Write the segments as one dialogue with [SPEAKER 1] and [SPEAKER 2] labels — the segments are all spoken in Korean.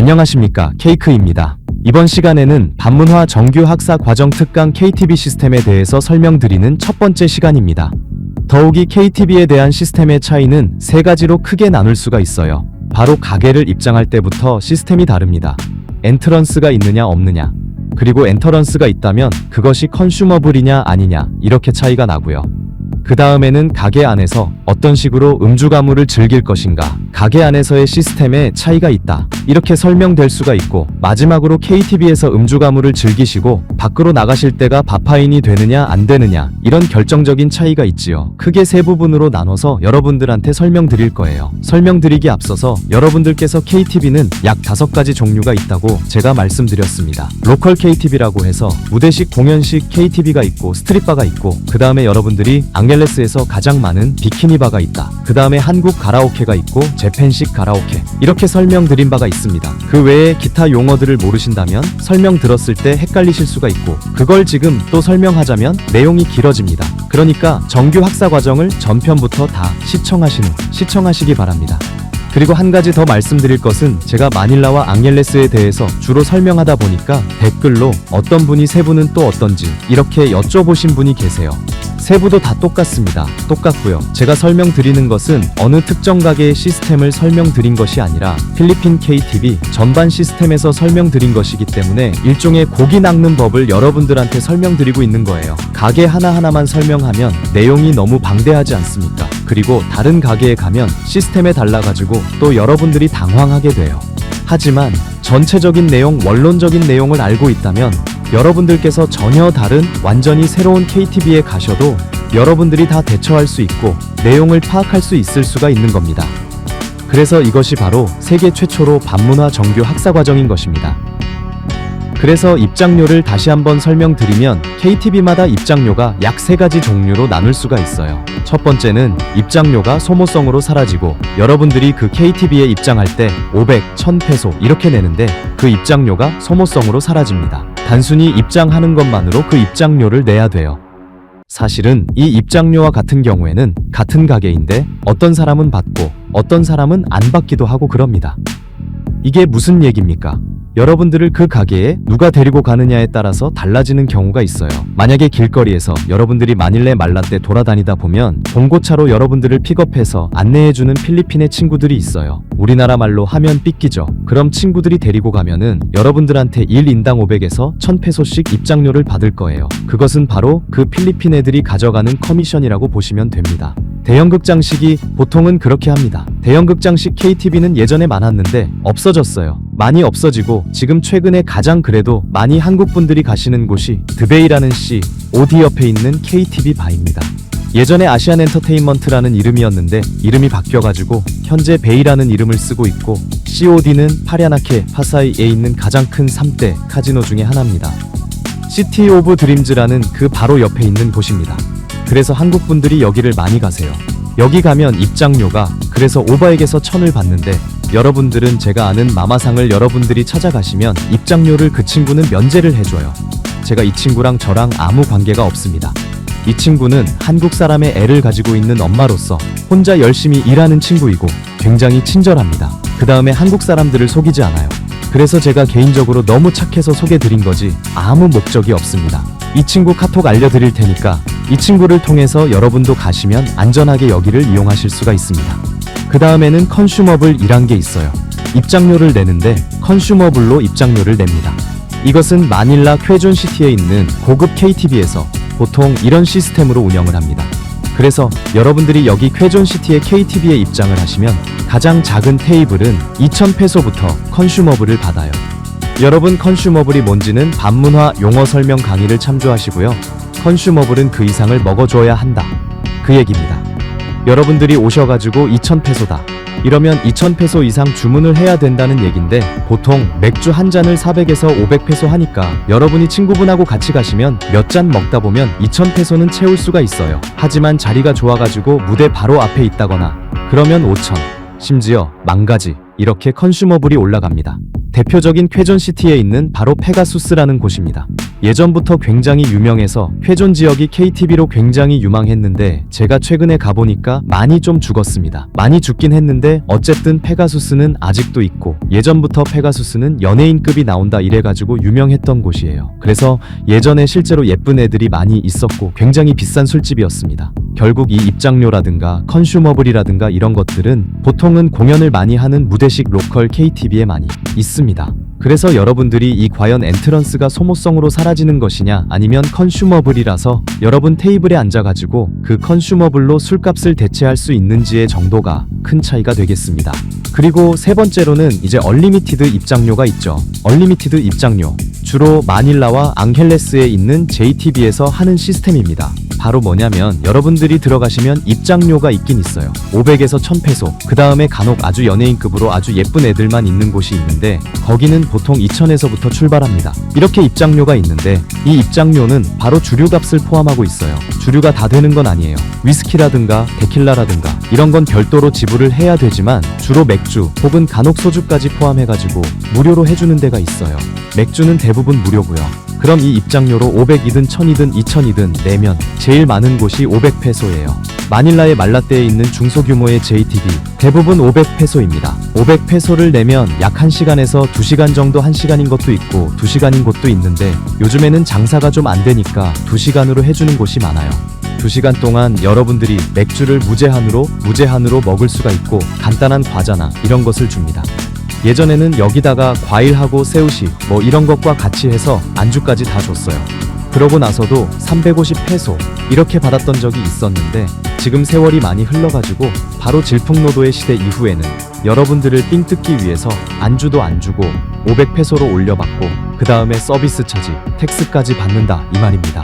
[SPEAKER 1] 안녕하십니까, 케이크입니다. 이번 시간에는 반문화 정규 학사 과정 특강 KTB 시스템에 대해서 설명드리는 첫 번째 시간입니다. 더욱이 KTB에 대한 시스템의 차이는 세 가지로 크게 나눌 수가 있어요. 바로 가게를 입장할 때부터 시스템이 다릅니다. 엔트런스가 있느냐 없느냐, 그리고 엔터런스가 있다면 그것이 컨슈머블이냐 아니냐, 이렇게 차이가 나고요. 그 다음에는 가게 안에서 어떤 식으로 음주 가무를 즐길 것인가, 가게 안에서의 시스템에 차이가 있다, 이렇게 설명될 수가 있고, 마지막으로 KTB에서 음주 가무를 즐기시고 밖으로 나가실 때가 바파인이 되느냐 안 되느냐, 이런 결정적인 차이가 있지요. 크게 세 부분으로 나눠서 여러분들한테 설명드릴 거예요. 설명드리기 앞서서 여러분들께서 KTB는 약 5가지 종류가 있다고 제가 말씀드렸습니다. 로컬 KTB라고 해서 무대식 공연식 KTB가 있고, 스트릿바가 있고, 그 다음에 여러분들이 앙겔레스에서 가장 많은 비키니바가 있다, 그 다음에 한국 가라오케가 있고 재팬식 가라오케, 이렇게 설명드린 바가 있습니다. 그 외에 기타 용어들을 모르신다면 설명 들었을 때 헷갈리실 수가 있고, 그걸 지금 또 설명하자면 내용이 길어집니다. 그러니까 정규 학사 과정을 전편부터 다 시청하신 후 시청하시기 바랍니다. 그리고 한 가지 더 말씀드릴 것은, 제가 마닐라와 앙겔레스에 대해서 주로 설명하다 보니까 댓글로 어떤 분이 세부는 또 어떤지 이렇게 여쭤보신 분이 계세요. 세부도 다 똑같습니다. 똑같고요. 제가 설명드리는 것은 어느 특정 가게의 시스템을 설명드린 것이 아니라 필리핀 KTB 전반 시스템에서 설명드린 것이기 때문에 일종의 고기 낚는 법을 여러분들한테 설명드리고 있는 거예요. 가게 하나하나만 설명하면 내용이 너무 방대하지 않습니까? 그리고 다른 가게에 가면 시스템에 달라가지고 또 여러분들이 당황하게 돼요. 하지만 전체적인 내용, 원론적인 내용을 알고 있다면 여러분들께서 전혀 다른 완전히 새로운 KTB에 가셔도 여러분들이 다 대처할 수 있고 내용을 파악할 수 있을 수가 있는 겁니다. 그래서 이것이 바로 세계 최초로 반문화 정규 학사 과정인 것입니다. 그래서 입장료를 다시 한번 설명드리면 KTB마다 입장료가 약 3가지 종류로 나눌 수가 있어요. 첫 번째는 입장료가 소모성으로 사라지고, 여러분들이 그 KTB에 입장할 때 500, 1000페소 이렇게 내는데 그 입장료가 소모성으로 사라집니다. 단순히 입장하는 것만으로 그 입장료를 내야 돼요. 사실은 이 입장료와 같은 경우에는 같은 가게인데 어떤 사람은 받고 어떤 사람은 안 받기도 하고 그럽니다. 이게 무슨 얘기입니까? 여러분들을 그 가게에 누가 데리고 가느냐에 따라서 달라지는 경우가 있어요. 만약에 길거리에서 여러분들이 마닐레 말라떼 돌아다니다 보면 봉고차로 여러분들을 픽업해서 안내해주는 필리핀의 친구들이 있어요. 우리나라 말로 하면 삐끼죠. 그럼 친구들이 데리고 가면은 여러분들한테 1인당 500에서 1000페소씩 입장료를 받을 거예요. 그것은 바로 그 필리핀 애들이 가져가는 커미션이라고 보시면 됩니다. 대형극장식이 보통은 그렇게 합니다. 대형극장식 KTB는 예전에 많았는데 없어졌어요. 많이 없어지고 지금 최근에 가장 그래도 많이 한국분들이 가시는 곳이 드베이라는 COD 옆에 있는 KTB 바입니다. 예전에 아시안 엔터테인먼트라는 이름이었는데 이름이 바뀌어가지고 현재 베이라는 이름을 쓰고 있고, COD는 파랴나케, 파사이에 있는 가장 큰 3대 카지노 중에 하나입니다. 시티 오브 드림즈라는 그 바로 옆에 있는 곳입니다. 그래서 한국분들이 여기를 많이 가세요. 여기 가면 입장료가 그래서 500에서 1000을 받는데, 여러분들은 제가 아는 마마상을 여러분들이 찾아가시면 입장료를 그 친구는 면제를 해줘요. 제가 이 친구랑 저랑 아무 관계가 없습니다. 이 친구는 한국 사람의 애를 가지고 있는 엄마로서 혼자 열심히 일하는 친구이고 굉장히 친절합니다. 그 다음에 한국 사람들을 속이지 않아요. 그래서 제가 개인적으로 너무 착해서 소개드린 거지 아무 목적이 없습니다. 이 친구 카톡 알려드릴 테니까 이 친구를 통해서 여러분도 가시면 안전하게 여기를 이용하실 수가 있습니다. 그 다음에는 컨슈머블이란 게 있어요. 입장료를 내는데 컨슈머블로 입장료를 냅니다. 이것은 마닐라 퀘존시티에 있는 고급 KTB에서 보통 이런 시스템으로 운영을 합니다. 그래서 여러분들이 여기 퀘존시티의 KTB에 입장을 하시면 가장 작은 테이블은 2000페소부터 컨슈머블을 받아요. 여러분, 컨슈머블이 뭔지는 반문화 용어 설명 강의를 참조하시고요. 컨슈머블은 그 이상을 먹어줘야 한다, 그 얘기입니다. 여러분들이 오셔가지고 2000페소다 이러면 2000페소 이상 주문을 해야 된다는 얘긴데, 보통 맥주 한 잔을 400에서 500페소 하니까 여러분이 친구분하고 같이 가시면 몇 잔 먹다 보면 2000페소는 채울 수가 있어요. 하지만 자리가 좋아가지고 무대 바로 앞에 있다거나 그러면 5000, 심지어 10,000가지 이렇게 컨슈머블이 올라갑니다. 대표적인 퀘존시티에 있는 바로 페가수스라는 곳입니다. 예전부터 굉장히 유명해서 회존 지역이 KTV로 굉장히 유망했는데 제가 최근에 가보니까 많이 좀 죽었습니다. 많이 죽긴 했는데 어쨌든 페가수스는 아직도 있고 예전부터 페가수스는 연예인급이 나온다 이래가지고 유명했던 곳이에요. 그래서 예전에 실제로 예쁜 애들이 많이 있었고 굉장히 비싼 술집이었습니다. 결국 이 입장료라든가 컨슈머블이라든가 이런 것들은 보통은 공연을 많이 하는 무대식 로컬 KTV에 많이 있습니다. 그래서 여러분들이 이 과연 엔트런스가 소모성으로 사라지는 것이냐 아니면 컨슈머블이라서 여러분 테이블에 앉아가지고 그 컨슈머블로 술값을 대체할 수 있는지의 정도가 큰 차이가 되겠습니다. 그리고 세 번째로는 이제 얼리미티드 입장료가 있죠. 얼리미티드 입장료 주로 마닐라와 앙헬레스에 있는 JTB에서 하는 시스템입니다. 바로 뭐냐면 여러분들이 들어가시면 입장료가 있긴 있어요. 500에서 1000페소. 그 다음에 간혹 아주 연예인급으로 아주 예쁜 애들만 있는 곳이 있는데 거기는 보통 2000에서부터 출발합니다. 이렇게 입장료가 있는데 이 입장료는 바로 주류값을 포함하고 있어요. 주류가 다 되는 건 아니에요. 위스키라든가 데킬라라든가 이런 건 별도로 지불을 해야 되지만 주로 맥주 혹은 간혹 소주까지 포함해가지고 무료로 해주는 데가 있어요. 맥주는 대부분 무료고요. 그럼 이 입장료로 500이든 1000이든 2000이든 내면 제일 많은 곳이 500페소예요. 마닐라의 말라떼에 있는 중소규모의 JTB 대부분 500페소입니다. 500페소를 내면 약 1시간에서 2시간 정도 1시간인 것도 있고 2시간인 곳도 있는데 요즘에는 장사가 좀 안 되니까 2시간으로 해주는 곳이 많아요. 2시간 동안 여러분들이 맥주를 무제한으로 먹을 수가 있고 간단한 과자나 이런 것을 줍니다. 예전에는 여기다가 과일하고 새우시 뭐 이런 것과 같이 해서 안주까지 다 줬어요. 그러고 나서도 350페소 이렇게 받았던 적이 있었는데 지금 세월이 많이 흘러가지고 바로 질풍노도의 시대 이후에는 여러분들을 삥 뜯기 위해서 안주도 안 주고 500페소로 올려받고 그 다음에 서비스 차지, 텍스까지 받는다 이 말입니다.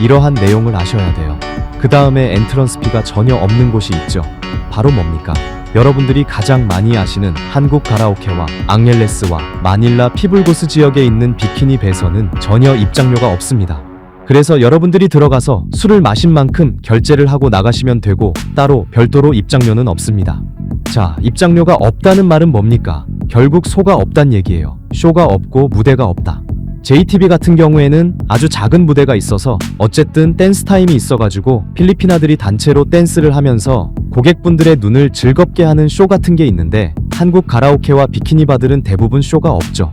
[SPEAKER 1] 이러한 내용을 아셔야 돼요. 그 다음에 엔트런스피가 전혀 없는 곳이 있죠. 바로 뭡니까? 여러분들이 가장 많이 아시는 한국 가라오케와 앙헬레스와 마닐라 피불고스 지역에 있는 비키니 배에서는 전혀 입장료가 없습니다. 그래서 여러분들이 들어가서 술을 마신 만큼 결제를 하고 나가시면 되고 따로 별도로 입장료는 없습니다. 자, 입장료가 없다는 말은 뭡니까? 결국 쇼가 없단 얘기예요. 쇼가 없고 무대가 없다. JTB 같은 경우에는 아주 작은 무대가 있어서 어쨌든 댄스 타임이 있어가지고 필리핀아들이 단체로 댄스를 하면서 고객분들의 눈을 즐겁게 하는 쇼 같은 게 있는데 한국 가라오케와 비키니 바들은 대부분 쇼가 없죠.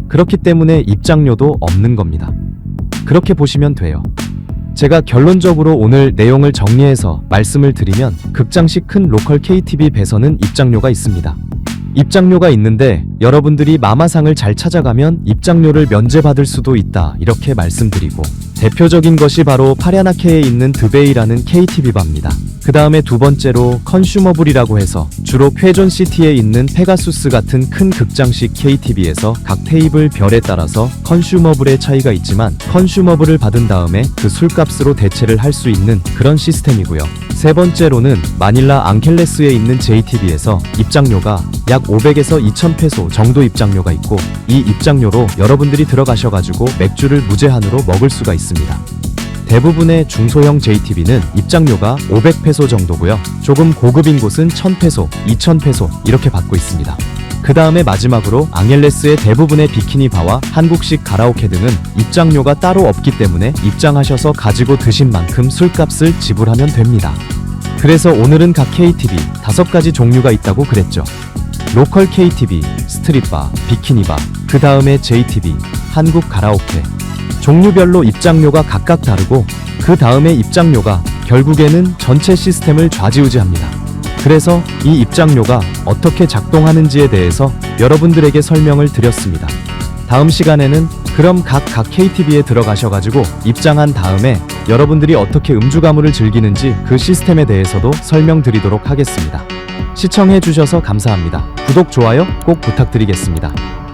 [SPEAKER 1] 그렇기 때문에 입장료도 없는 겁니다. 그렇게 보시면 돼요. 제가 결론적으로 오늘 내용을 정리해서 말씀을 드리면 극장식 큰 로컬 KTV 배에서는 입장료가 있습니다. 입장료가 있는데 여러분들이 마마상을 잘 찾아가면 입장료를 면제받을 수도 있다 이렇게 말씀드리고 대표적인 것이 바로 파랴나케에 있는 드베이라는 KTV 바입니다. 그 다음에 두 번째로 컨슈머블이라고 해서 주로 쾌존시티에 있는 페가수스 같은 큰 극장식 KTV에서 각 테이블 별에 따라서 컨슈머블의 차이가 있지만 컨슈머블을 받은 다음에 그 술값으로 대체를 할 수 있는 그런 시스템이고요. 세 번째로는 마닐라 앙켈레스에 있는 JTB에서 입장료가 약 500에서 2000페소 정도 입장료가 있고 이 입장료로 여러분들이 들어가셔가지고 맥주를 무제한으로 먹을 수가 있습니다. 대부분의 중소형 JTB는 입장료가 500페소 정도고요. 조금 고급인 곳은 1000페소, 2000페소 이렇게 받고 있습니다. 그 다음에 마지막으로 앙헬레스의 대부분의 비키니 바와 한국식 가라오케 등은 입장료가 따로 없기 때문에 입장하셔서 가지고 드신 만큼 술값을 지불하면 됩니다. 그래서 오늘은 각 KTV 5가지 종류가 있다고 그랬죠. 로컬 KTV, 스트릿바, 비키니바, 그 다음에 JTB, 한국 가라오케. 종류별로 입장료가 각각 다르고 그 다음에 입장료가 결국에는 전체 시스템을 좌지우지합니다. 그래서 이 입장료가 어떻게 작동하는지에 대해서 여러분들에게 설명을 드렸습니다. 다음 시간에는 그럼 각 KTV에 들어가셔가지고 입장한 다음에 여러분들이 어떻게 음주 가무를 즐기는지 그 시스템에 대해서도 설명드리도록 하겠습니다. 시청해주셔서 감사합니다. 구독, 좋아요 꼭 부탁드리겠습니다.